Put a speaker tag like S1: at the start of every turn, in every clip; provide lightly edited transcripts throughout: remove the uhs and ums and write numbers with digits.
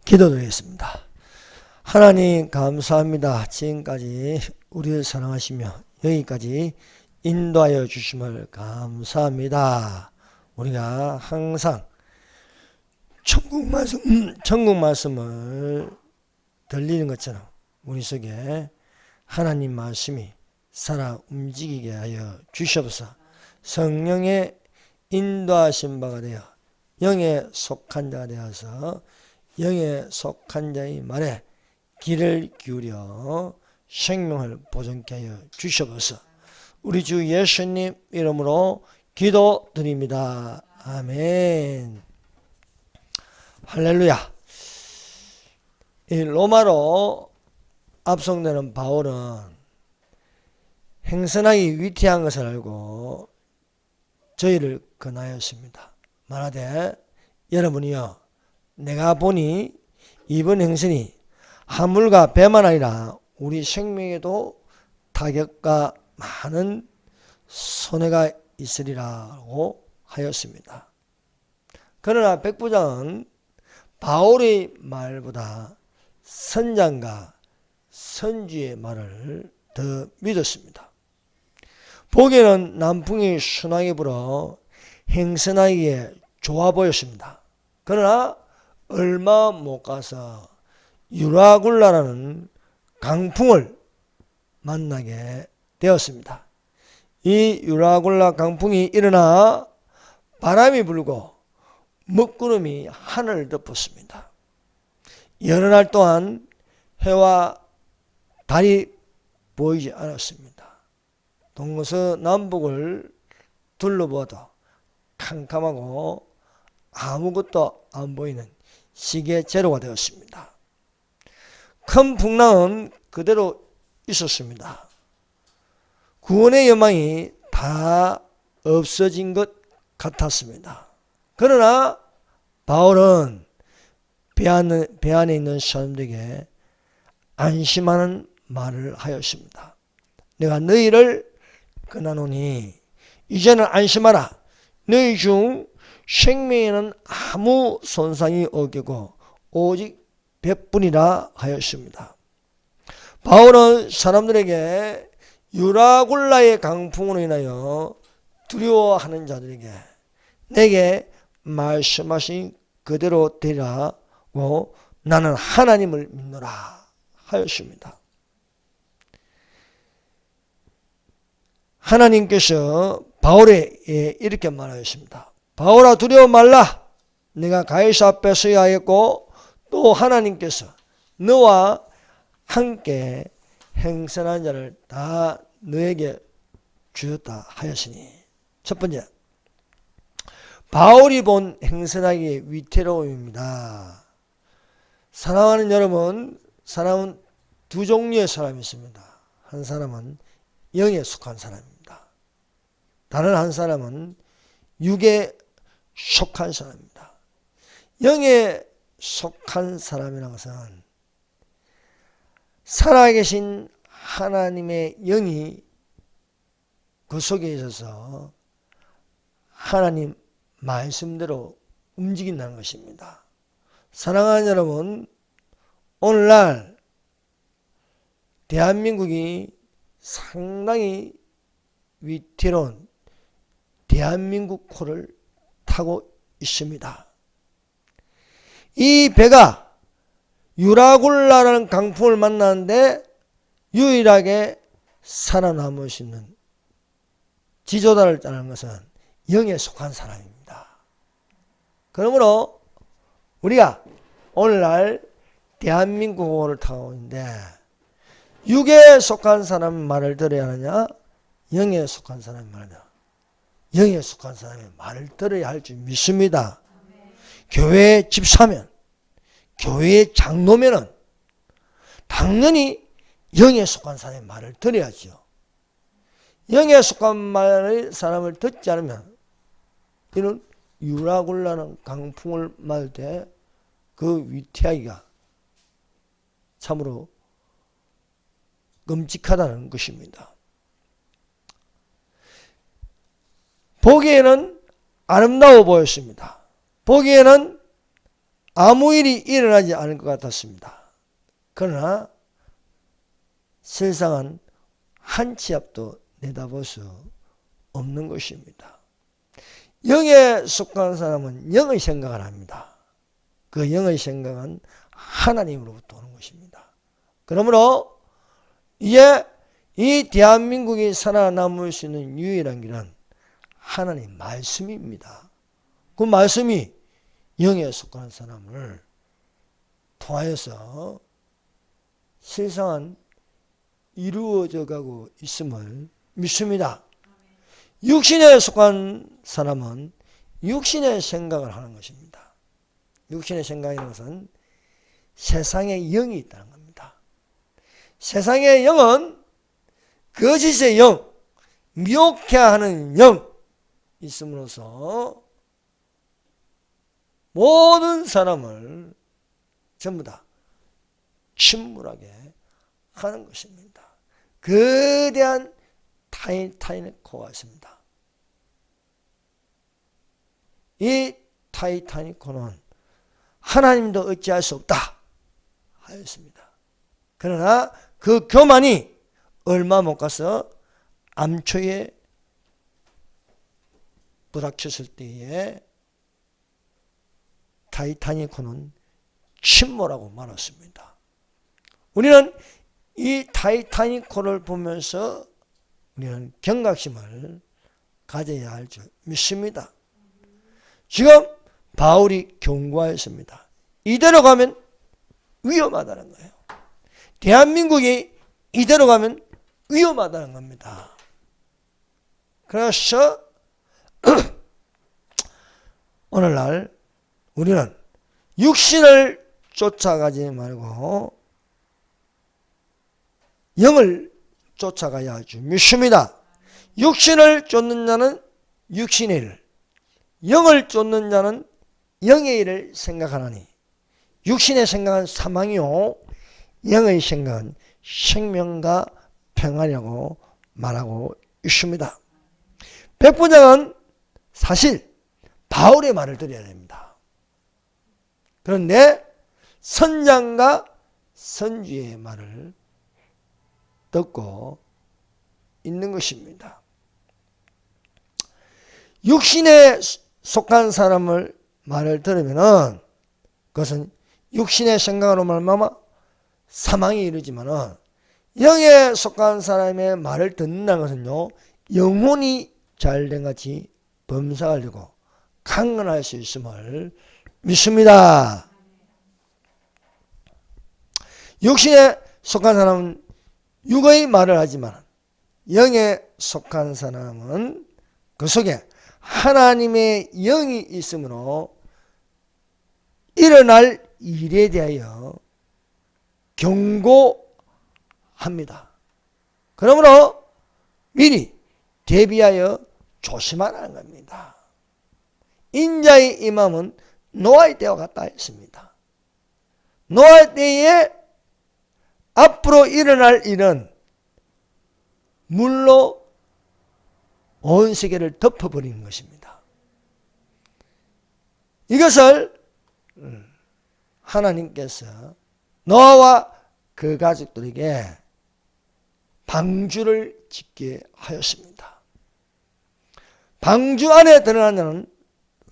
S1: 기도드리겠습니다. 하나님 감사합니다. 지금까지 우리를 사랑하시며 여기까지 인도하여 주심을 감사합니다. 우리가 항상 천국 말씀을 들리는 것처럼 우리 속에 하나님 말씀이 살아 움직이게 하여 주시옵소서. 성령의 인도하신 바가 되어 영에 속한 자가 되어서 영에 속한 자의 말에 귀를 기울여 생명을 보존케 하여 주시옵소서. 우리 주 예수님 이름으로 기도드립니다. 아멘. 할렐루야. 이 로마로 압송되는 바울은 행선하기 위태한 것을 알고 저희를 권하였습니다. 말하되 여러분이여 내가 보니 이번 행선이 하물과 배만 아니라 우리 생명에도 타격과 많은 손해가 있으리라고 하였습니다. 그러나 백부장은 바울의 말보다 선장과 선주의 말을 더 믿었습니다. 보기에는 남풍이 순하게 불어 행선하기에 좋아 보였습니다. 그러나 얼마 못 가서 유라굴라라는 강풍을 만나게 되었습니다. 이 유라굴라 강풍이 일어나 바람이 불고 먹구름이 하늘을 덮었습니다. 여러 날 동안 해와 달이 보이지 않았습니다. 동서남북을 둘러보아도 캄캄하고 아무것도 안 보이는 시계제로가 되었습니다. 큰 풍랑은 그대로 있었습니다. 구원의 여망이 다 없어진 것 같았습니다. 그러나 바울은 배 안에 있는 사람들에게 안심하는 말을 하였습니다. 내가 너희를 권하노니 이제는 안심하라. 너희 중 생명에는 아무 손상이 없겠고 오직 백분이라 하였습니다. 바울은 사람들에게 유라굴라의 강풍으로 인하여 두려워하는 자들에게 내게 말씀하신 그대로 되라고 나는 하나님을 믿노라 하였습니다. 하나님께서 바울에게 이렇게 말하였습니다. 바울아 두려워 말라. 내가 가이사 앞에 서야 하였고 또 하나님께서 너와 함께 행선한 자를 다 너에게 주셨다 하였으니. 첫 번째, 바울이 본 행선하기의 위태로움입니다. 사랑하는 여러분, 사람은 두 종류의 사람이 있습니다. 한 사람은 영에 속한 사람입니다. 다른 한 사람은 육에 속한 사람입니다. 영에 속한 사람이라는 것은 살아계신 하나님의 영이 그 속에 있어서 하나님 말씀대로 움직인다는 것입니다. 사랑하는 여러분, 오늘날 대한민국이 상당히 위태로운 대한민국호를 타고 있습니다. 이 배가 유라굴라라는 강풍을 만나는데 유일하게 살아남을 수 있는 지도자를 따르는 것은 영에 속한 사람입니다. 그러므로 우리가 오늘날 대한민국호를 타고 있는데 육에 속한 사람의 말을 들어야 하느냐 영에 속한 사람의 말을 들어야 하느냐. 영에 속한 사람의 말을 들어야 할 줄 믿습니다. 교회 집사면 교회의 장로면은 당연히 영에 속한 사람의 말을 들어야죠. 영에 속한 말을 사람을 듣지 않으면 이는 유라굴라는 강풍을 맞을 때 그 위태하기가 참으로 끔찍하다는 것입니다. 보기에는 아름다워 보였습니다. 보기에는 아무 일이 일어나지 않을 것 같았습니다. 그러나 세상은 한 치 앞도 내다볼 수 없는 것입니다. 영에 속한 사람은 영의 생각을 합니다. 그 영의 생각은 하나님으로부터 오는 것입니다. 그러므로 이제 이 대한민국이 살아남을 수 있는 유일한 길은 하나님 말씀입니다. 그 말씀이 영에 속한 사람을 통하여서 세상은 이루어져 가고 있음을 믿습니다. 육신에 속한 사람은 육신의 생각을 하는 것입니다. 육신의 생각이라는 것은 세상에 영이 있다는 겁니다. 세상의 영은 거짓의 영, 미혹해 하는 영 있음으로써 모든 사람을 전부 다 침몰하게 하는 것입니다. 거대한 타이타닉호가 있습니다. 이 타이타닉호는 하나님도 어찌할 수 없다 하였습니다. 그러나 그 교만이 얼마 못 가서 암초에 부닥쳤을 때에 타이타닉호는 침몰하고 말았습니다. 우리는 이 타이타닉호를 보면서 우리는 경각심을 가져야 할 줄 믿습니다. 지금 바울이 경고하였습니다. 이대로 가면 위험하다는 거예요. 대한민국이 이대로 가면 위험하다는 겁니다. 그래서 오늘날 우리는 육신을 쫓아가지 말고 영을 쫓아가야 할 줄 믿습니다. 육신을 쫓는 자는 육신의 일을, 영을 쫓는 자는 영의 일을 생각하나니 육신의 생각은 사망이요 영의 생각은 생명과 평안이라고 말하고 있습니다. 백부장은 사실 바울의 말을 들어야 됩니다. 그런데 선장과 선주의 말을 듣고 있는 것입니다. 육신에 속한 사람을 말을 들으면은 그것은 육신의 생각으로 말미암아 사망이 이르지만은 영에 속한 사람의 말을 듣는다는 것은요 영혼이 잘된 같이 범사가 되고 강건할 수 있음을 믿습니다. 육신에 속한 사람은 육의 말을 하지만 영에 속한 사람은 그 속에 하나님의 영이 있으므로 일어날 일에 대하여 경고합니다. 그러므로 미리 대비하여 조심하라는 겁니다. 인자의 임함은 노아의 때와 같다 했습니다. 노아의 때에 앞으로 일어날 일은 물로 온 세계를 덮어버리는 것입니다. 이것을 하나님께서 노아와 그 가족들에게 방주를 짓게 하였습니다. 방주 안에 들어가는 자는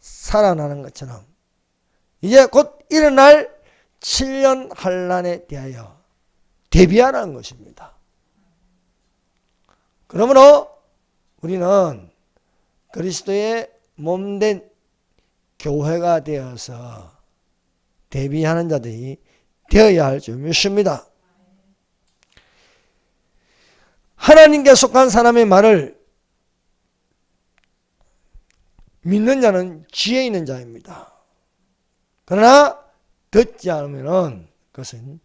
S1: 살아나는 것처럼 이제 곧 일어날 7년 환란에 대하여 대비하라는 것입니다. 그러므로 우리는 그리스도의 몸된 교회가 되어서 대비하는 자들이 되어야 할 줄 믿습니다. 하나님께 속한 사람의 말을 믿는 자는 지혜 있는 자입니다. 그러나 듣지 않으면 그것은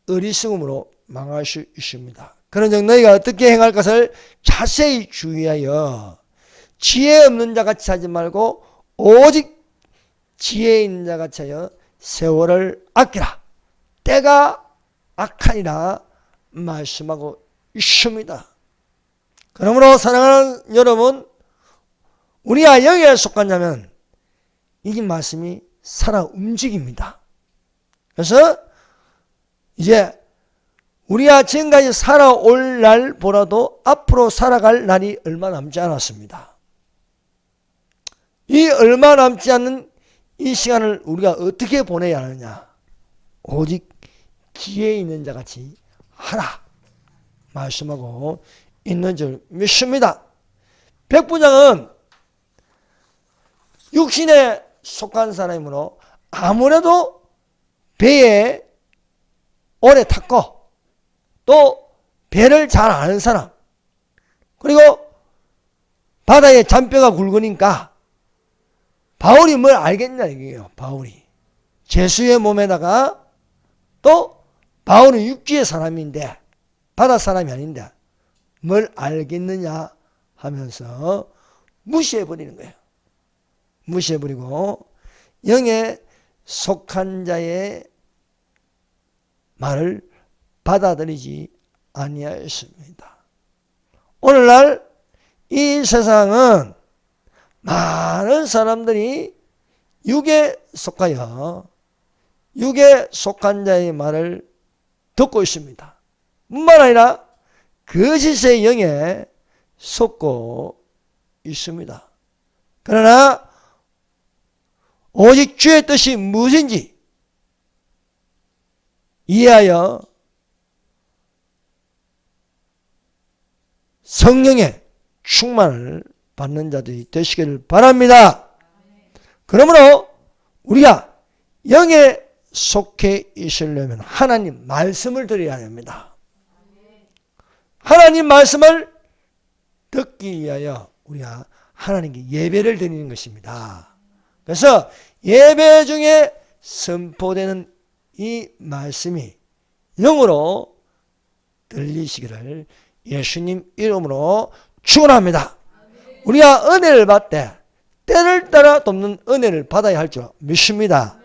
S1: 어리석음으로 망할 수 있습니다. 그런즉 너희가 어떻게 행할 것을 자세히 주의하여 지혜 없는 자 같이 하지 말고 오직 지혜 있는 자 같이 하여 세월을 아끼라. 때가 악하니라 말씀하고 있습니다. 그러므로 사랑하는 여러분, 우리가 영에 속한 자면 이 말씀이 살아 움직입니다. 그래서 이제 우리가 지금까지 살아올 날보다도 앞으로 살아갈 날이 얼마 남지 않았습니다. 이 얼마 남지 않는 이 시간을 우리가 어떻게 보내야 하느냐. 오직 기회 있는 자같이 하라 말씀하고 있는 줄 믿습니다. 백부장은 육신에 속한 사람이므로 아무래도 배에 오래 탔고 또 배를 잘 아는 사람, 그리고 바다에 잔뼈가 굵으니까 바울이 뭘 알겠냐 이게요. 바울이 제수의 몸에다가 또 바울은 육지의 사람인데 바다 사람이 아닌데 뭘 알겠느냐 하면서 무시해버리는 거예요. 무시해버리고 영에 속한 자의 말을 받아들이지 아니하였습니다. 오늘날 이 세상은 많은 사람들이 육에 속하여 육에 속한 자의 말을 듣고 있습니다. 뿐만 아니라 거짓의 영에 속고 있습니다. 그러나 오직 주의 뜻이 무엇인지 이해하여 성령의 충만을 받는 자들이 되시기를 바랍니다. 그러므로 우리가 영에 속해 있으려면 하나님 말씀을 드려야 합니다. 하나님 말씀을 듣기 위하여 우리가 하나님께 예배를 드리는 것입니다. 그래서 예배 중에 선포되는 이 말씀이 영으로 들리시기를 예수님 이름으로 축원합니다. 우리가 은혜를 받을 때 때를 따라 돕는 은혜를 받아야 할 줄 믿습니다.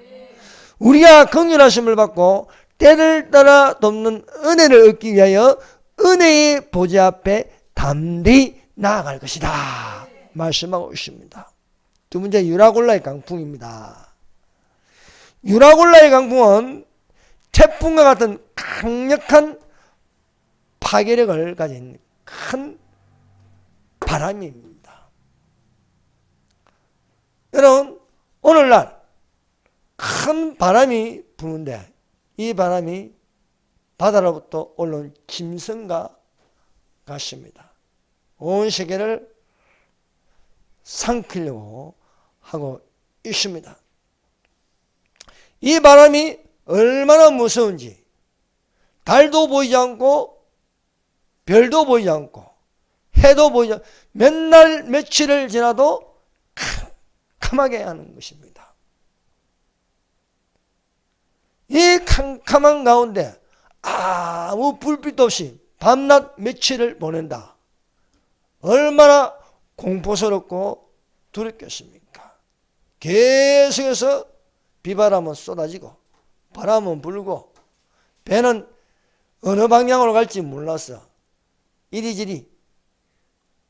S1: 우리가 긍휼하심을 받고 때를 따라 돕는 은혜를 얻기 위하여 은혜의 보좌 앞에 담대히 나아갈 것이다 말씀하고 있습니다. 두 번째, 유라굴라의 강풍입니다. 유라굴라의 강풍은 태풍과 같은 강력한 파괴력을 가진 큰 바람입니다. 여러분, 오늘날 큰 바람이 부는데 이 바람이 바다로부터 올라온 짐승과 같습니다. 온 세계를 삼키려고 하고 있습니다. 이 바람이 얼마나 무서운지 달도 보이지 않고 별도 보이지 않고 해도 보이지 않고 몇 날 며칠을 지나도 캄캄하게 하는 것입니다. 이 캄캄한 가운데 아무 불빛도 없이 밤낮 며칠을 보낸다. 얼마나 공포스럽고 두렵겠습니까? 계속해서 비바람은 쏟아지고 바람은 불고 배는 어느 방향으로 갈지 몰라서 이리저리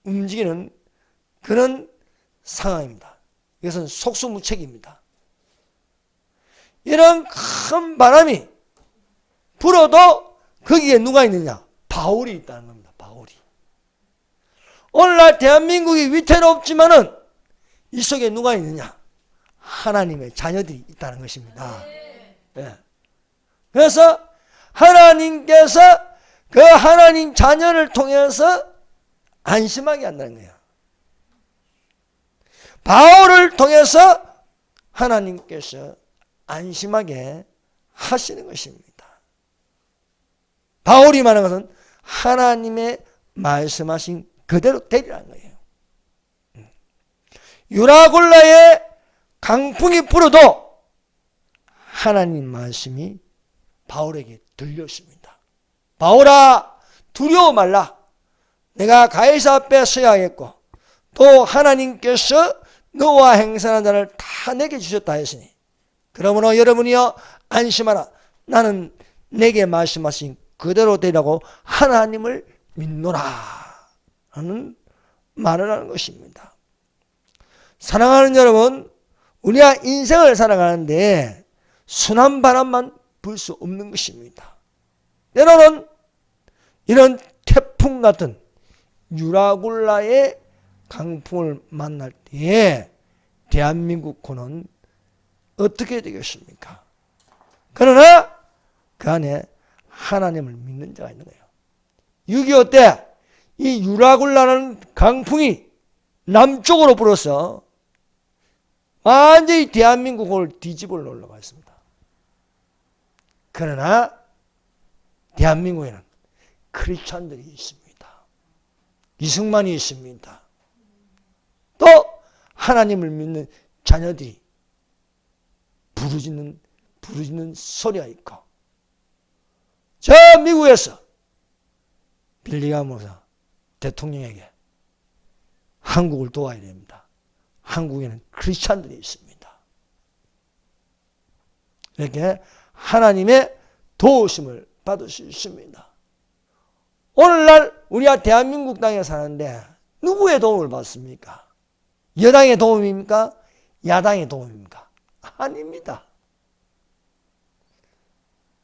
S1: 움직이는 그런 상황입니다. 이것은 속수무책입니다. 이런 큰 바람이 불어도 거기에 누가 있느냐? 바울이 있다는 겁니다. 바울이. 오늘날 대한민국이 위태롭지만은 이 속에 누가 있느냐? 하나님의 자녀들이 있다는 것입니다. 네. 그래서 하나님께서 그 하나님 자녀를 통해서 안심하게 한다는 거예요. 바울을 통해서 하나님께서 안심하게 하시는 것입니다. 바울이 말하는 것은 하나님의 말씀하신 그대로 되리라는 거예요. 유라굴라의 강풍이 불어도 하나님 말씀이 바울에게 들렸습니다. 바울아, 두려워 말라. 내가 가이사 앞에 서야 하겠고 또 하나님께서 너와 행선한 자를 다 내게 주셨다 했으니 그러므로 여러분이여 안심하라. 나는 내게 말씀하신 그대로 되라고 하나님을 믿노라 하는 말을 하는 것입니다. 사랑하는 여러분, 우리가 인생을 살아가는데 순한 바람만 불 수 없는 것입니다. 때로는 이런 태풍 같은 유라굴라의 강풍을 만날 때에 대한민국군은 어떻게 되겠습니까? 그러나 그 안에 하나님을 믿는 자가 있는 거예요. 6.25 때 이 유라굴라는 강풍이 남쪽으로 불어서 완전히 대한민국을 뒤집어 올라가 있습니다. 그러나 대한민국에는 크리스찬들이 있습니다. 이승만이 있습니다. 또 하나님을 믿는 자녀들이 부르짖는 소리가 있고, 저 미국에서 빌리감 목사 대통령에게 한국을 도와야 됩니다. 한국에는 크리스찬들이 있습니다. 이렇게 하나님의 도우심을 받을 수 있습니다. 오늘날 우리가 대한민국 땅에 사는데 누구의 도움을 받습니까? 여당의 도움입니까? 야당의 도움입니까? 아닙니다.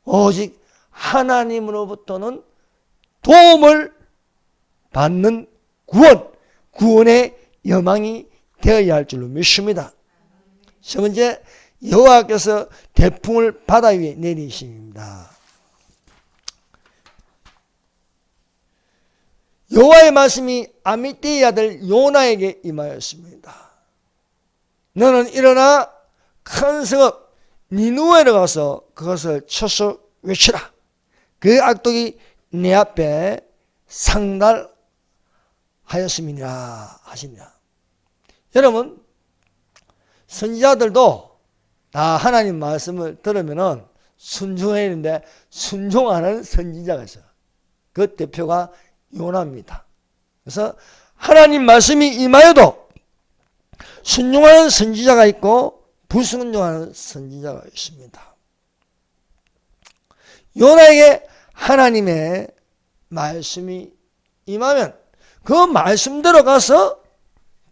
S1: 오직 하나님으로부터는 도움을 받는 구원의 여망이 되어야 할 줄로 믿습니다. 세 번째, 여호와께서 태풍을 바다 위에 내리십니다. 여호와의 말씀이 아미떼의 아들 요나에게 임하였습니다. 너는 일어나 큰 성읍 니느웨로 가서 그것을 쳐서 외치라. 그 악독이 내 앞에 상달하였음이니라 하시니라. 여러분, 선지자들도 다 하나님 말씀을 들으면은 순종해야 되는데 순종하는 선지자가 있어요. 그 대표가 요나입니다. 그래서 하나님 말씀이 임하여도 순종하는 선지자가 있고 불순종하는 선지자가 있습니다. 요나에게 하나님의 말씀이 임하면 그 말씀대로 가서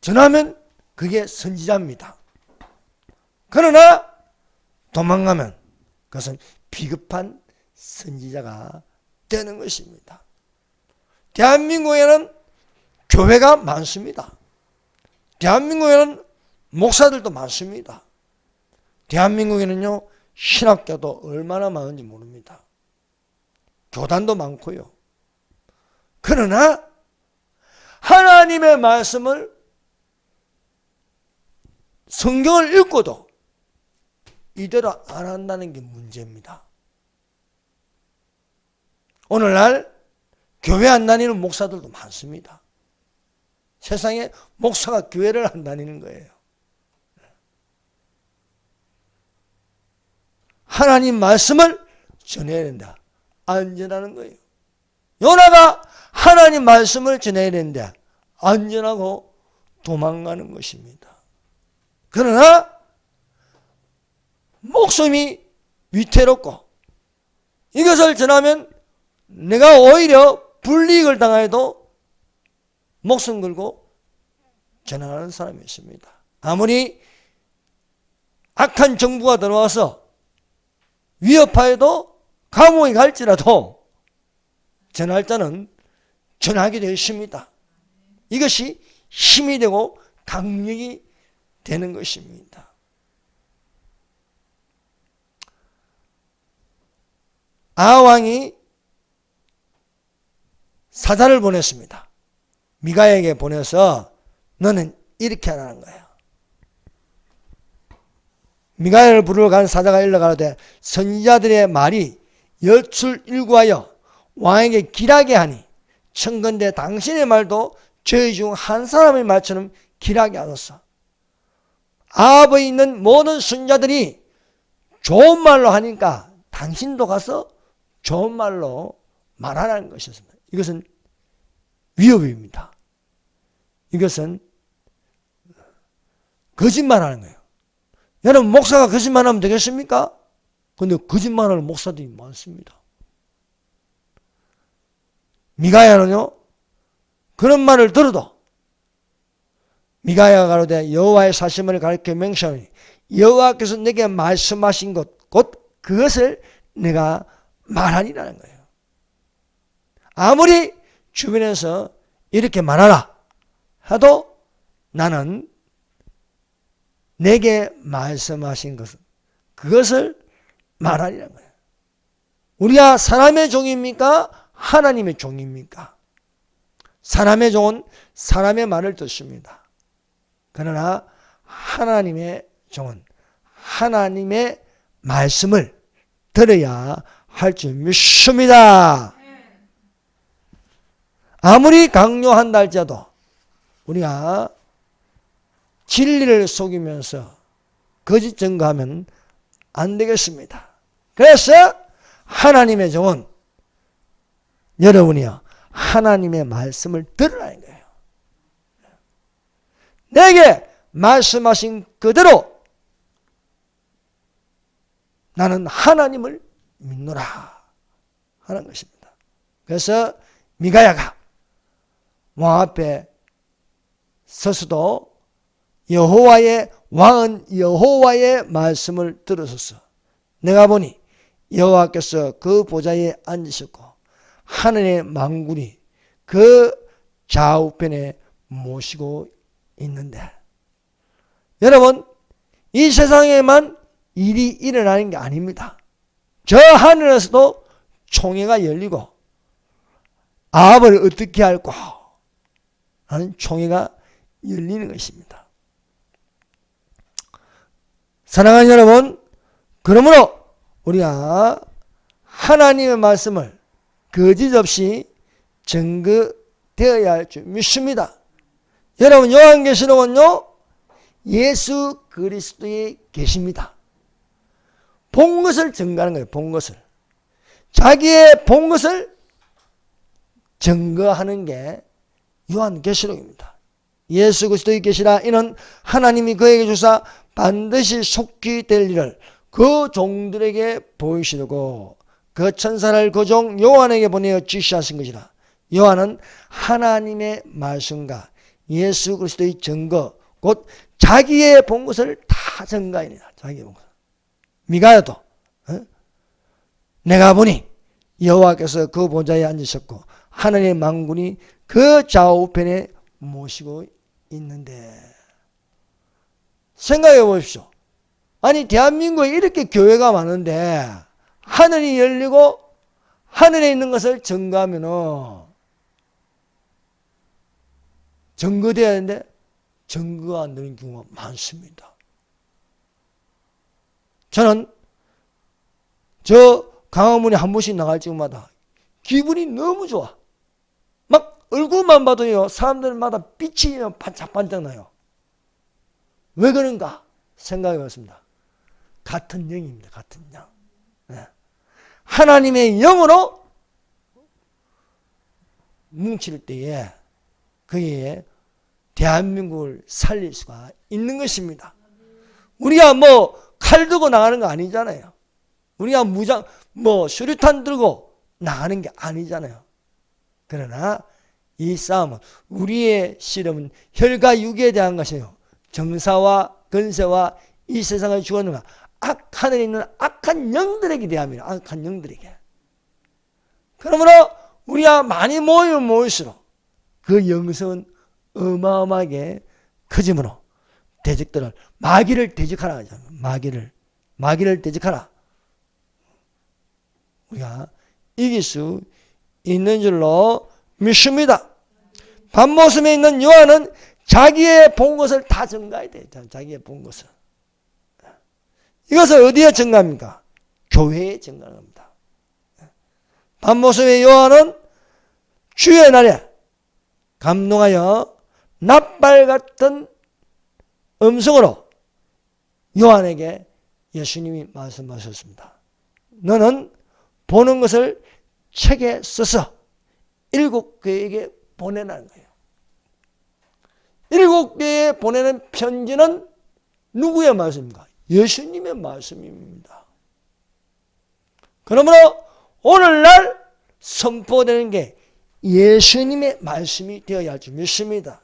S1: 전하면 그게 선지자입니다. 그러나 도망가면 그것은 비겁한 선지자가 되는 것입니다. 대한민국에는 교회가 많습니다. 대한민국에는 목사들도 많습니다. 대한민국에는요, 신학교도 얼마나 많은지 모릅니다. 교단도 많고요. 그러나 하나님의 말씀을 성경을 읽고도 이대로 안 한다는 게 문제입니다. 오늘날 교회 안 다니는 목사들도 많습니다. 세상에 목사가 교회를 안 다니는 거예요. 하나님 말씀을 전해야 된다. 안 전하는 거예요. 요나가 하나님 말씀을 전해야 되는데 안 전하고 도망가는 것입니다. 그러나 목숨이 위태롭고 이것을 전하면 내가 오히려 불이익을 당해도 목숨 걸고 전하는 사람이 있습니다. 아무리 악한 정부가 들어와서 위협하여도 감옥에 갈지라도 전할 자는 전하게 되어 있습니다. 이것이 힘이 되고 강력이 되는 것입니다. 아하왕이 사자를 보냈습니다. 미가에게 보내서 너는 이렇게 하라는 거예요. 미가를 부르러 간 사자가 일러가로되 선지자들의 말이 여출일구하여 왕에게 길하게 하니 청건대 당신의 말도 저희 중 한 사람의 말처럼 길하게 하소서. 아합에 있는 모든 선지자들이 좋은 말로 하니까 당신도 가서 좋은 말로 말하라는 것이었습니다. 이것은 위협입니다. 이것은 거짓말하는 거예요. 여러분, 목사가 거짓말하면 되겠습니까? 그런데 거짓말하는 목사들이 많습니다. 미가야는요, 그런 말을 들어도 미가야가 가로되 여호와의 사심을 가리켜 맹세하니 여호와께서 내게 말씀하신 것 곧 그것을 내가 말하니라는 거예요. 아무리 주변에서 이렇게 말하라 해도 나는 내게 말씀하신 것은 그것을 말하리라는 거예요. 우리가 사람의 종입니까? 하나님의 종입니까? 사람의 종은 사람의 말을 듣습니다. 그러나 하나님의 종은 하나님의 말씀을 들어야 할 줄 믿습니다. 아무리 강요한다 할지라도 우리가 진리를 속이면서 거짓 증거하면 안 되겠습니다. 그래서 하나님의 종은 여러분이요 하나님의 말씀을 들으라는 거예요. 내게 말씀하신 그대로 나는 하나님을 믿노라 하는 것입니다. 그래서 미가야가 왕 앞에 서서도 여호와의 왕은 여호와의 말씀을 들으소서. 내가 보니 여호와께서 그 보좌에 앉으셨고 하늘의 만군이 그 좌우편에 모시고 있는데, 여러분 이 세상에만 일이 일어나는 게 아닙니다. 저 하늘에서도 총회가 열리고 아합을 어떻게 할까 하는 총회가 열리는 것입니다. 사랑하는 여러분, 그러므로 우리가 하나님의 말씀을 거짓 없이 증거되어야 할 줄 믿습니다. 여러분 요한계시록은요 예수 그리스도에 계십니다. 본 것을 증거하는 거예요. 본 것을. 자기의 본 것을 증거하는 게 요한계시록입니다. 예수 그리스도에 계시라. 이는 하나님이 그에게 주사 반드시 속히 될 일을 그 종들에게 보이시려고 그 천사를 그 종 요한에게 보내어 지시하신 것이라. 요한은 하나님의 말씀과 예수 그리스도의 증거, 곧 자기의 본 것을 다 증거하니라. 자기의 본 것. 미가야도 내가 보니 여호와께서 그 보좌에 앉으셨고 하늘의 만군이 그 좌우편에 모시고 있는데, 생각해 보십시오. 아니 대한민국에 이렇게 교회가 많은데 하늘이 열리고 하늘에 있는 것을 증거하면은 증거돼야 하는데 증거가 안 되는 경우가 많습니다. 저는 저 강화문에 한 번씩 나갈 적마다 기분이 너무 좋아. 막 얼굴만 봐도요 사람들마다 빛이 반짝반짝 나요. 왜 그런가 생각해 봤습니다. 같은 영입니다. 같은 영. 네. 하나님의 영으로 뭉칠 때에 그의 대한민국을 살릴 수가 있는 것입니다. 우리가 뭐 칼 들고 나가는 거 아니잖아요. 우리가 무장 수류탄 들고 나가는 게 아니잖아요. 그러나 이 싸움은, 우리의 씨름은 혈과 육에 대한 것이에요. 정사와 근세와 이 세상을 주관하는 하늘에 있는 악한 영들에게 대합니다. 악한 영들에게. 그러므로 우리가 많이 모이면 모일수록 그 영성은 어마어마하게 커지므로 대적들을 마귀를 대적하라 하잖아요. 마귀를 대적하라. 우리가 이길 수 있는 줄로 믿습니다. 밤모섬에 있는 요한은 자기의 본 것을 다 증가해야 돼요. 자기의 본 것을. 이것을 어디에 증가합니까? 교회에 증가합니다. 밤모섬의 요한은 주의 날에 감동하여 낫발 같은 음성으로 요한에게 예수님이 말씀하셨습니다. 너는 보는 것을 책에 써서 7교회에게 보내라는 거예요. 7교회에 보내는 편지는 누구의 말씀입니까? 예수님의 말씀입니다. 그러므로 오늘날 선포되는 게 예수님의 말씀이 되어야 할 줄 믿습니다.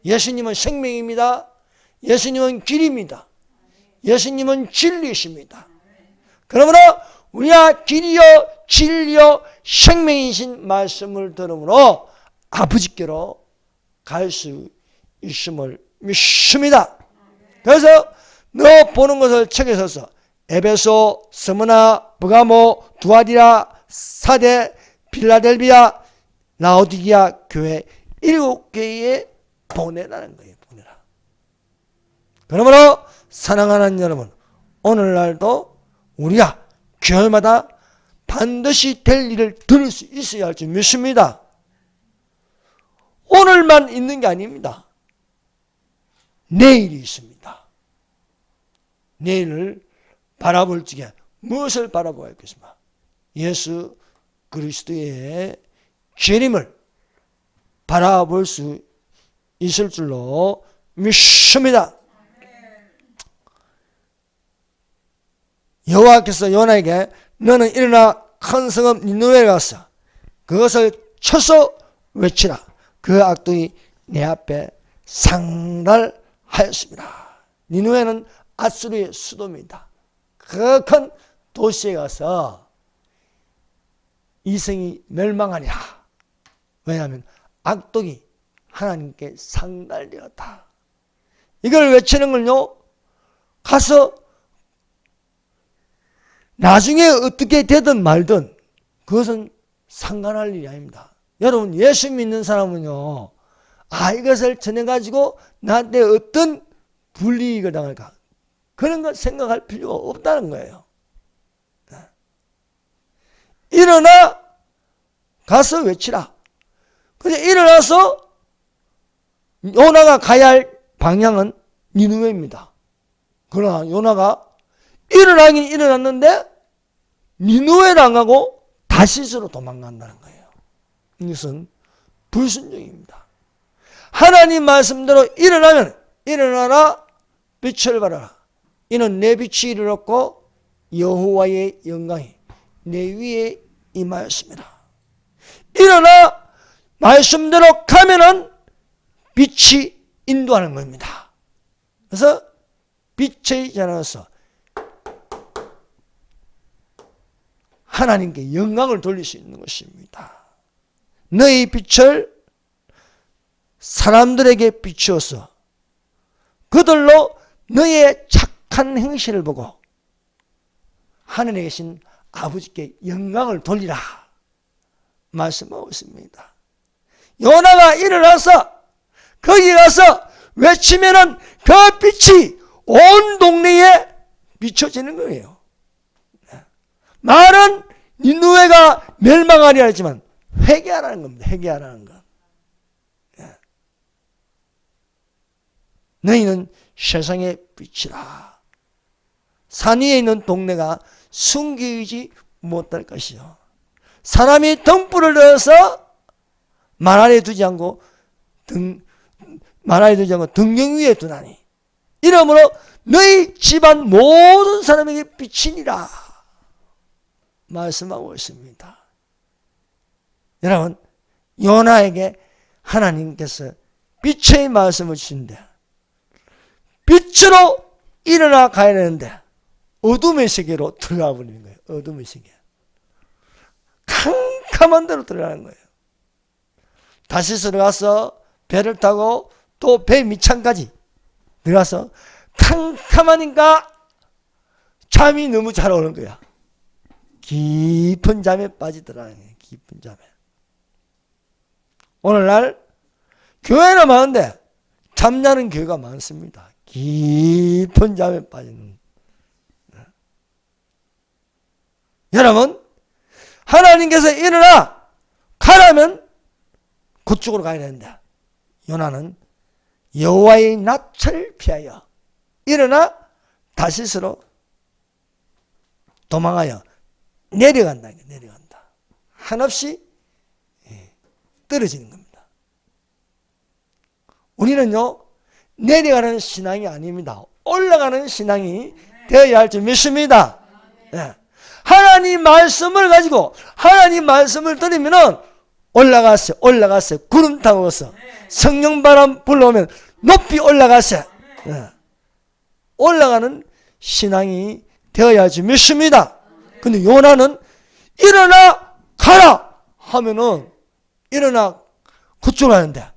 S1: 예수님은 생명입니다. 예수님은 길입니다. 예수님은 진리이십니다. 그러므로 우리가 길이요 진리요 생명이신 말씀을 들음으로 아버지께로 갈 수 있음을 믿습니다. 그래서 너 보는 것을 책에 써서 에베소, 스무나, 버가모, 두아디라, 사데, 필라델비아, 라오디게아 교회 7개에 보내라는 거예요. 보내라. 그러므로 사랑하는 여러분, 오늘날도 우리가 교회마다 반드시 될 일을 들을 수 있어야 할 줄 믿습니다. 오늘만 있는 게 아닙니다. 내일이 있습니다. 내일을 바라볼 적에 무엇을 바라보아야 겠습니까? 예수 그리스도의 재림을 바라볼 수 있을 줄로 믿습니다. 여호와께서 요나에게 너는 일어나 큰 성읍 니느웨에 가서 그것을 쳐서 외치라. 그 악독이 내 앞에 상달하였습니다. 니느웨는 아수르의 수도입니다. 그 큰 도시에 가서 이성이 멸망하리라. 왜냐하면 악독이 하나님께 상달되었다. 이걸 외치는 걸요, 가서 나중에 어떻게 되든 말든 그것은 상관할 일이 아닙니다. 여러분, 예수 믿는 사람은요, 이것을 전해가지고 나한테 어떤 불이익을 당할까, 그런 거 생각할 필요가 없다는 거예요. 일어나 가서 외치라. 그래서 일어나서 요나가 가야 할 방향은 니느웨입니다. 그러나 요나가 일어나긴 일어났는데 니느웨를 안 가고 다시스로 도망간다는 거예요. 이것은 불순종입니다. 하나님 말씀대로 일어나면 일어나라, 빛을 발하라. 이는 내 빛이 이르렀고 여호와의 영광이 내 위에 임하였습니다. 일어나 말씀대로 가면은 빛이 인도하는 겁니다. 그래서 빛의 자로서 하나님께 영광을 돌릴 수 있는 것입니다. 너희 빛을 사람들에게 비추어서 그들로 너희의 착한 행실을 보고 하늘에 계신 아버지께 영광을 돌리라 말씀하고 있습니다. 요나가 일어나서 거기 가서 외치면은 그 빛이 온 동네에 비춰지는 거예요. 말은 니느웨가 멸망하리라 했지만 회개하라는 겁니다. 회개하라는 것. 너희는 세상의 빛이라. 산 위에 있는 동네가 숨기지 못할 것이요. 사람이 등불을 넣어서 말 아래 두지 않고 등경 위에 두나니 이러므로 너희 집안 모든 사람에게 빛이니라 말씀하고 있습니다. 여러분, 요나에게 하나님께서 빛의 말씀을 주신데 빛으로 일어나 가야 되는데 어둠의 세계로 들어가 버리는 거예요. 어둠의 세계. 캄캄한 데로 들어가는 거예요. 다시 들어가서 배를 타고 또 배 밑창까지 들어가서 캄캄하니까 잠이 너무 잘 오는 거야. 깊은 잠에 빠지더라는 거예요. 깊은 잠에. 오늘날 교회는 많은데 잠자는 교회가 많습니다. 깊은 잠에 빠지는. 여러분, 하나님께서 일어나 가라면 그쪽으로 가야 되는데 요나는 여호와의 낯을 피하여 일어나 다시스로 도망하여 내려간다. 내려간다. 한없이 떨어지는 겁니다. 우리는요, 내려가는 신앙이 아닙니다. 올라가는 신앙이 되어야 할 줄 믿습니다. 하나님 말씀을 가지고 하나님 말씀을 들으면은 올라갔어요. 구름 타고서 성령 바람 불러오면 높이 올라갔어요. 올라가는 신앙이 되어야 할 줄 믿습니다. 근데 요나는 일어나 가라 하면은 일어나 그쪽으로 하는데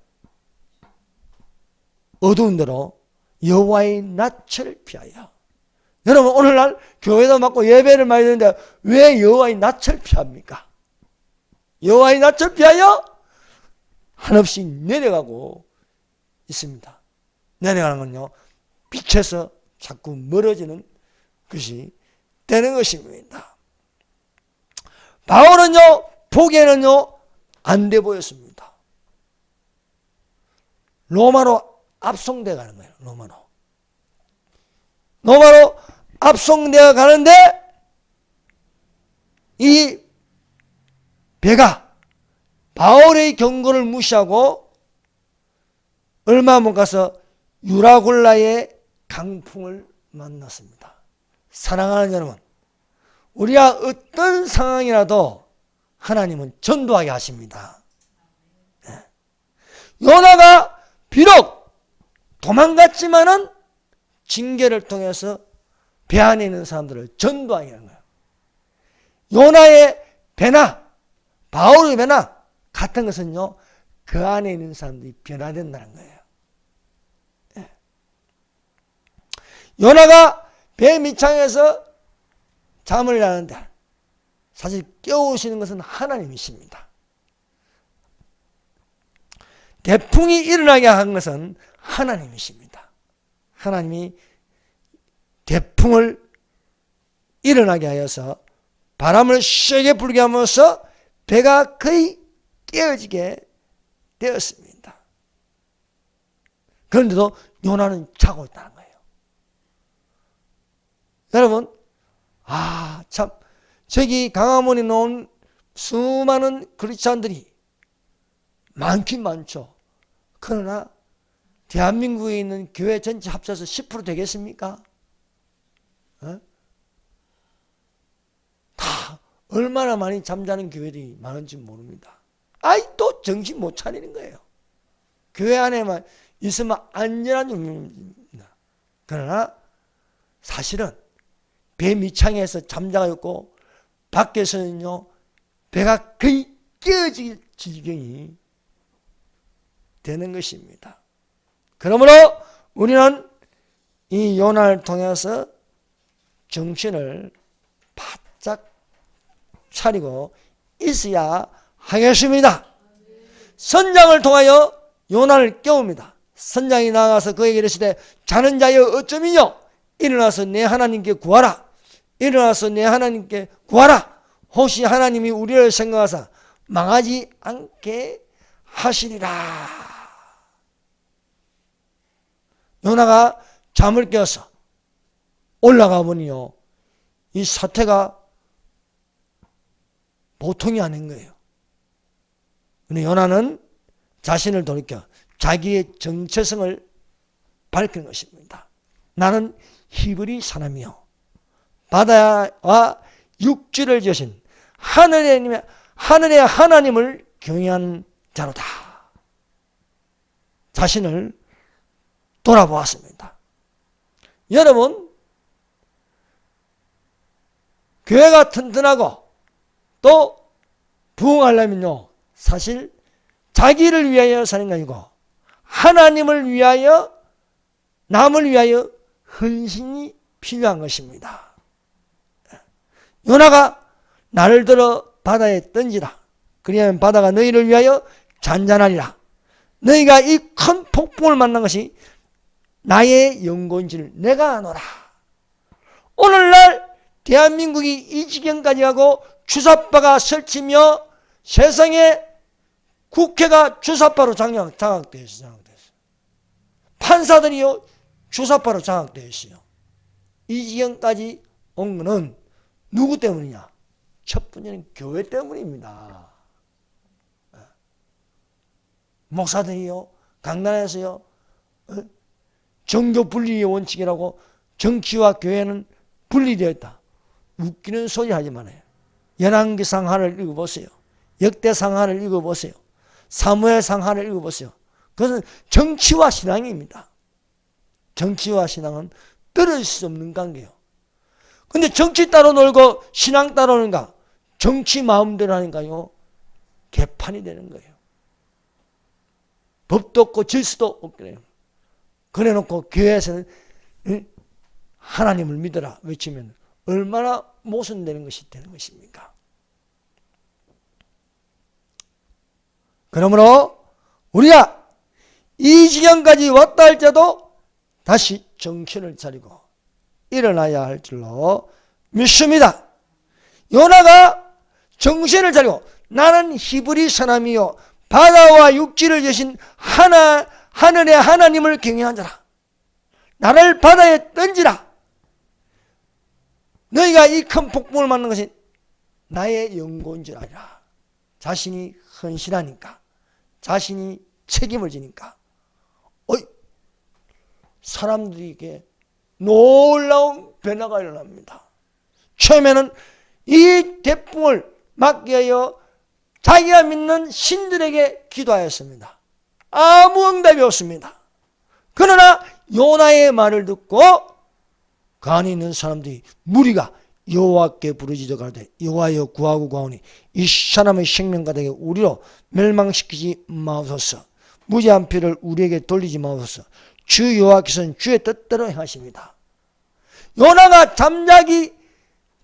S1: 어두운 데로 여호와의 낯을 피하여. 여러분 오늘날 교회도 맞고 예배를 많이 드는데 왜 여호와의 낯을 피합니까? 여호와의 낯을 피하여 한없이 내려가고 있습니다. 내려가는 건요 빛에서 자꾸 멀어지는 것이 되는 것입니다. 바울은요 보기에는요 안 돼 보였습니다. 로마로 압송되어 가는 거예요. 로마로 압송되어 가는데 이 배가 바울의 경고를 무시하고 얼마 못 가서 유라굴라의 강풍을 만났습니다. 사랑하는 여러분, 우리가 어떤 상황이라도 하나님은 전도하게 하십니다. 요나가 비록 도망갔지만은 징계를 통해서 배 안에 있는 사람들을 전도하게 하는 거예요. 요나의 배나 바울의 배나 같은 것은요 그 안에 있는 사람들이 변화된다는 거예요. 요나가 배 밑창에서 잠을 자는데 사실 깨우시는 것은 하나님이십니다. 태풍이 일어나게 한 것은 하나님이십니다. 하나님이 태풍을 일어나게 하여서 바람을 세게 불게 하면서 배가 거의 깨어지게 되었습니다. 그런데도 요나는 자고 있다는 거예요. 여러분, 참 저기 강화문에 놓은 수많은 크리스찬들이 많긴 많죠. 그러나 대한민국에 있는 교회 전체 합쳐서 10% 되겠습니까? 다 얼마나 많이 잠자는 교회들이 많은지 모릅니다. 또 정신 못 차리는 거예요. 교회 안에만 있으면 안전한 영역입니다. 그러나 사실은 배 밑창에서 잠자고 있고 밖에서는요 배가 거의 깨어질 지경이 되는 것입니다. 그러므로 우리는 이 요나를 통해서 정신을 바짝 차리고 있어야 하겠습니다. 선장을 통하여 요나를 깨웁니다. 선장이 나가서 그에게 이르시되 자는 자여 어쩌미뇨? 일어나서 내 하나님께 구하라. 일어나서 내 하나님께 구하라. 혹시 하나님이 우리를 생각하사 망하지 않게 하시리라. 요나가 잠을 깨어서 올라가 보니요 이 사태가 보통이 아닌 거예요. 근데 요나는 자신을 돌이켜 자기의 정체성을 밝힌 것입니다. 나는 히브리 사람이요 바다와 육지를 지으신 하늘의 하나님을 경외하는 자로다. 자신을 돌아보았습니다. 여러분, 교회가 튼튼하고 또 부흥하려면요 사실 자기를 위하여 사는 게 아니고 하나님을 위하여 남을 위하여 헌신이 필요한 것입니다. 요나가 나를 들어 바다에 던지라. 그리하면 바다가 너희를 위하여 잔잔하리라. 너희가 이 큰 폭풍을 만난 것이 나의 영혼인지를 내가 아노라. 오늘날 대한민국이 이 지경까지 가고 주사파가 설치며 세상에 국회가 주사파로 장악되어 있어요. 판사들이요 주사파로 장악되어 있어요. 이 지경까지 온 것은 누구 때문이냐? 첫 번째는 교회 때문입니다. 목사들이요 강단에서요 정교 분리의 원칙이라고 정치와 교회는 분리되어 있다. 웃기는 소리 하지 말아요. 열왕기상하를 읽어보세요. 역대상하를 읽어보세요. 사무엘상하를 읽어보세요. 그것은 정치와 신앙입니다. 정치와 신앙은 떨어질 수 없는 관계예요. 근데 정치 따로 놀고 신앙 따로 노는가? 정치 마음대로 하니까요, 개판이 되는 거예요. 법도 없고 질서도 없게. 그래 놓고 교회에서는 하나님을 믿어라 외치면 얼마나 모순되는 것이 되는 것입니까? 그러므로 우리가 이 지경까지 왔다 할지라도 다시 정신을 차리고 일어나야 할 줄로 믿습니다. 요나가 정신을 차리고 나는 히브리 사람이요 바다와 육지를 지으신 하늘의 하나님을 경외한 자라. 나를 바다에 던지라. 너희가 이 큰 폭풍을 맞는 것이 나의 연고인 줄 알라. 자신이 헌신하니까, 자신이 책임을 지니까 사람들에게 놀라운 변화가 일어납니다. 처음에는 이 태풍을 막기 위하여 자기가 믿는 신들에게 기도하였습니다. 아무 응답이 없습니다. 그러나 요나의 말을 듣고 그 안에 있는 사람들이 무리가 여호와께 부르짖어 가로되 여호와여 구하고 구하오니 이 사람의 생명가닥에 우리로 멸망시키지 마옵소서. 무죄한 피를 우리에게 돌리지 마옵소서. 주 여호와께서는 주의 뜻대로 행하십니다. 요나가 잠자기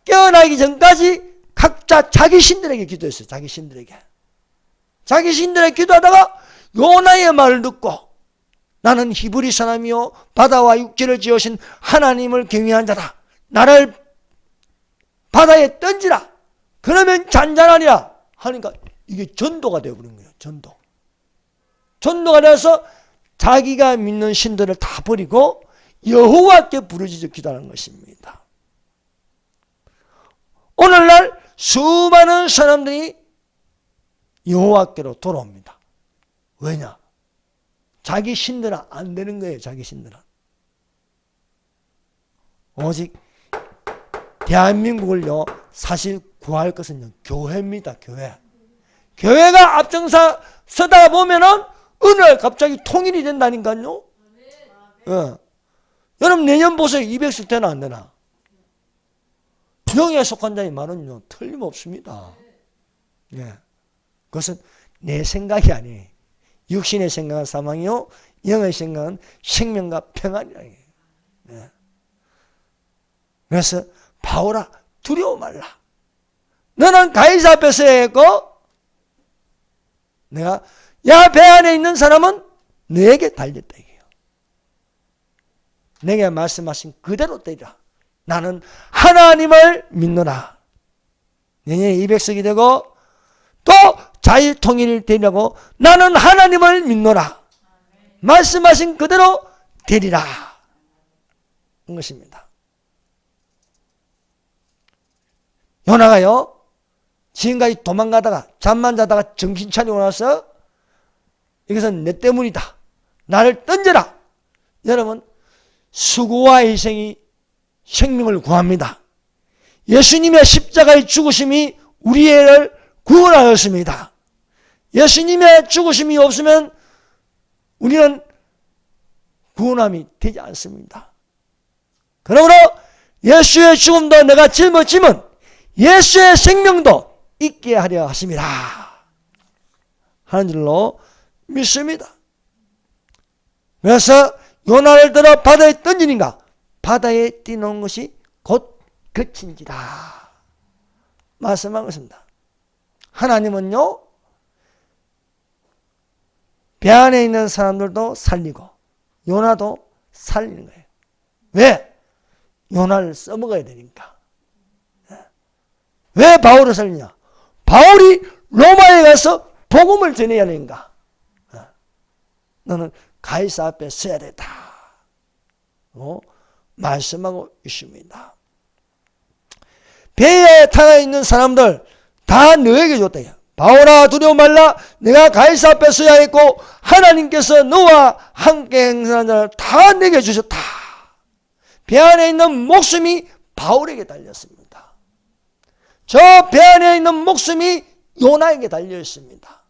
S1: 깨어나기 전까지 각자 자기 신들에게 기도했어요. 자기 신들에게 기도하다가 요나의 말을 듣고 나는 히브리 사람이요 바다와 육지를 지으신 하나님을 경외한 자다. 나를 바다에 던지라. 그러면 잔잔하리라 하니까 이게 전도가 되어버린 거예요. 전도가 되어서 자기가 믿는 신들을 다 버리고 여호와께 부르짖어 기도하는 것입니다. 오늘날 수많은 사람들이 여호와께로 돌아옵니다. 왜냐? 자기 신들은 안 되는 거예요. 자기 신들은. 오직 대한민국을요 사실 구할 것은요 교회입니다. 교회가 앞장서 서다 보면은 어느 날 갑자기 통일이 된다니까요. 여러분 내년 보세요. 200석 되나 안 되나? 영에 속한 자의 말은요 틀림없습니다. 그것은 내 생각이 아니에요. 육신의 생각은 사망이요 영의 생각은 생명과 평안이라. 그래서 바울아 두려워 말라. 너는 가이사 앞에 서야 했고 내가 야 배 안에 있는 사람은 너에게 달렸다 이게요. 내게 말씀하신 그대로 때리라. 나는 하나님을 믿노라. 내년에 200석이 되고 또 자유통일을 되려고 나는 하나님을 믿노라. 말씀하신 그대로 되리라. 인 것입니다. 요나가요 지금까지 도망가다가 잠만 자다가 정신 차리고 나서 이것은 내 때문이다. 나를 던져라. 여러분 수고와 희생이 생명을 구합니다. 예수님의 십자가의 죽으심이 우리를 구원하였습니다. 예수님의 죽으심이 없으면 우리는 구원함이 되지 않습니다. 그러므로 예수의 죽음도 내가 짊어지면 예수의 생명도 있게 하려 하심이라 하는 줄로 믿습니다. 그래서 요나를 들어 바다에 던지니까 바다에 뛰는 것이 곧 그친지라 말씀한 것입니다. 하나님은요 배 안에 있는 사람들도 살리고 요나도 살리는 거예요. 왜? 요나를 써먹어야 되니까. 왜 바울을 살리냐? 바울이 로마에 가서 복음을 전해야 되니까. 너는 가이사 앞에 서야 된다. 말씀하고 있습니다. 배에 타고 있는 사람들 다 너에게 줬다. 바울아 두려워 말라. 내가 가이사 앞에 서야 했고 하나님께서 너와 함께 행선한 자를 다 내게 주셨다. 배 안에 있는 목숨이 바울에게 달렸습니다. 저 배 안에 있는 목숨이 요나에게 달려있습니다.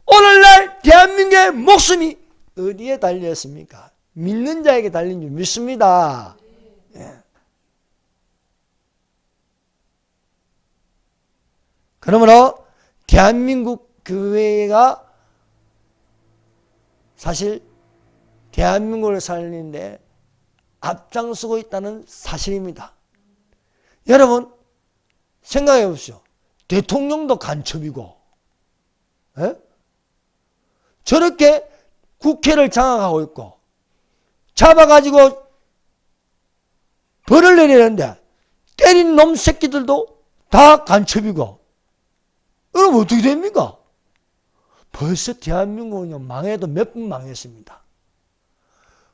S1: 오늘날 대한민국의 목숨이 어디에 달려있습니까? 믿는 자에게 달린 줄 믿습니다. 예. 그러므로 대한민국 교회가 사실 대한민국을 살리는데 앞장서고 있다는 사실입니다. 여러분 생각해 보십시오. 대통령도 간첩이고, 에? 저렇게 국회를 장악하고 있고 잡아가지고 벌을 내리는데 때린 놈 새끼들도 다 간첩이고, 그럼 어떻게 됩니까? 벌써 대한민국은 망해도 몇 번 망했습니다.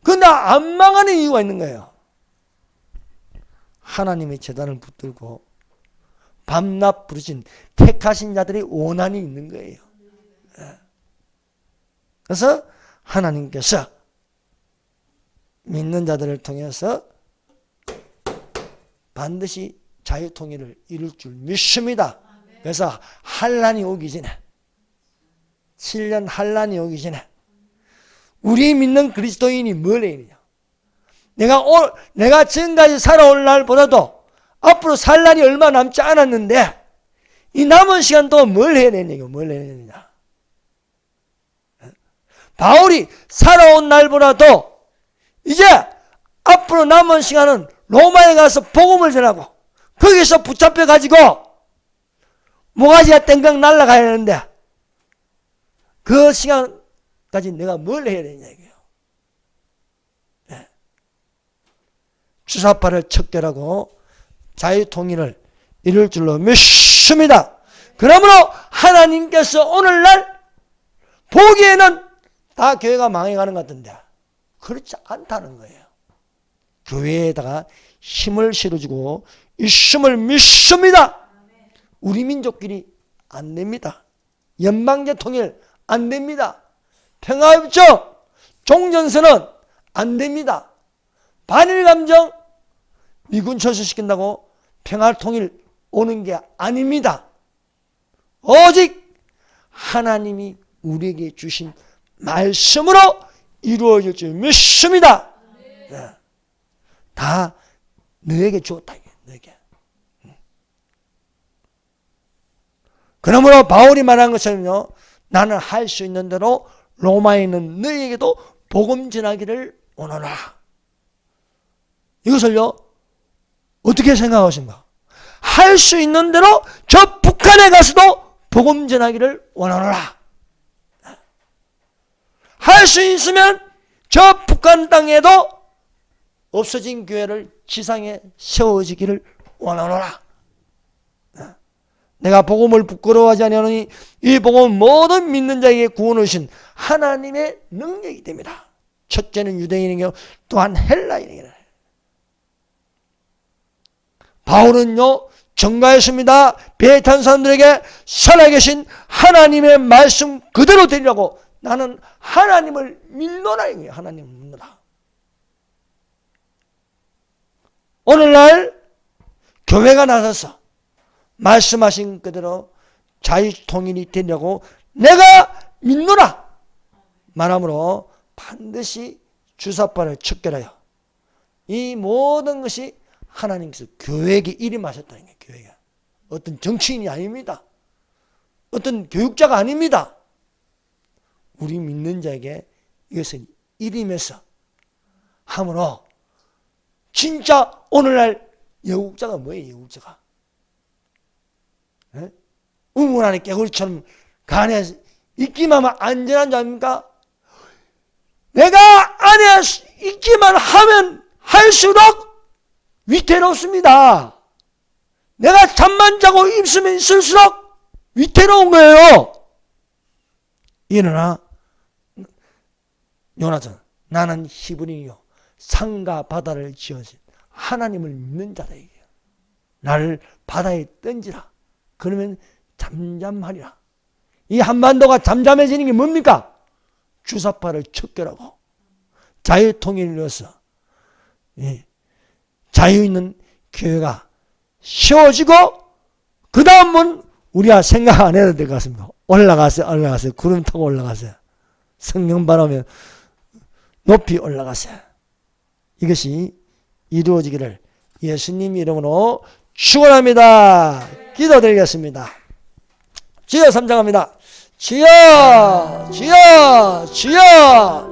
S1: 그런데 안 망하는 이유가 있는 거예요. 하나님의 제단을 붙들고 밤낮 부르신 택하신 자들의 원한이 있는 거예요. 그래서 하나님께서 믿는 자들을 통해서 반드시 자유통일을 이룰 줄 믿습니다. 그래서 환란이 오기 전에, 7년 환란이 오기 전에 우리 믿는 그리스도인이 뭘 해야 되냐? 내가 지금까지 살아올 날보다도 앞으로 살 날이 얼마 남지 않았는데 이 남은 시간 동안 뭘 해야 되냐? 뭘 해야 되냐? 바울이 살아온 날보다도 이제 앞으로 남은 시간은 로마에 가서 복음을 전하고 거기서 붙잡혀 가지고 모가지가 땡깡 날아가야 하는데 그 시간까지 내가 뭘 해야 되냐 이거예요. 주사파를 척결하고 자유통일을 이룰 줄로 믿습니다. 그러므로 하나님께서 오늘날 보기에는 다 교회가 망해가는 것 같은데 그렇지 않다는 거예요. 교회에다가 힘을 실어주고 있음을 믿습니다. 우리 민족끼리 안 됩니다. 연방제 통일 안 됩니다. 평화협정 종전선언 안 됩니다. 반일감정 미군 철수시킨다고 평화통일 오는 게 아닙니다. 오직 하나님이 우리에게 주신 말씀으로 이루어질 줄 믿습니다. 네. 다 너에게 주었다. 너에게. 그러므로 바울이 말한 것처럼요, 나는 할 수 있는 대로 로마에 있는 너희에게도 복음 전하기를 원하노라. 이것을요 어떻게 생각하십니까? 할 수 있는 대로 저 북한에 가서도 복음 전하기를 원하노라. 할 수 있으면 저 북한 땅에도 없어진 교회를 지상에 세워지기를 원하노라. 내가 복음을 부끄러워하지 아니하노니 이 복음은 모든 믿는 자에게 구원을 주신 하나님의 능력이 됩니다. 첫째는 유대인에게 또한 헬라인에게. 바울은요 전가했습니다. 배에 탄 사람들에게 살아계신 하나님의 말씀 그대로 되리라고 나는 하나님을 믿노라 이거예요. 하나님을 믿노라. 오늘날 교회가 나서서 말씀하신 그대로 자유통일이 되려고 내가 믿노라 말함으로 반드시 주사파를 척결하여 이 모든 것이 하나님께서 교회에게 일임하셨다는 거예요. 교회가 어떤 정치인이 아닙니다. 어떤 교육자가 아닙니다. 우리 믿는 자에게 이것을 일임해서 함으로 진짜 오늘날 여국자가 뭐예요? 여국자가 우물 안에 깨구리처럼 간에 있기만 하면 안전한 줄 아닙니까? 내가 안에 있기만 하면 할수록 위태롭습니다. 내가 잠만 자고 있으면 있을수록 위태로운 거예요. 이러나 요나단 나는 히브리요 산과 바다를 지어진 하나님을 믿는 자다. 나를 바다에 던지라. 그러면 잠잠하리라. 이 한반도가 잠잠해지는 게 뭡니까? 주사파를 척결하고 자유통일을 이뤄서 자유 있는 교회가 세워지고 그 다음은 우리가 생각 안 해도 될 것 같습니다. 올라가세요. 구름 타고 올라가세요. 성령 바라면 높이 올라가세요. 이것이 이루어지기를 예수님 이름으로 축원합니다. 기도드리겠습니다. 주여 삼장합니다. 주여 주여 주여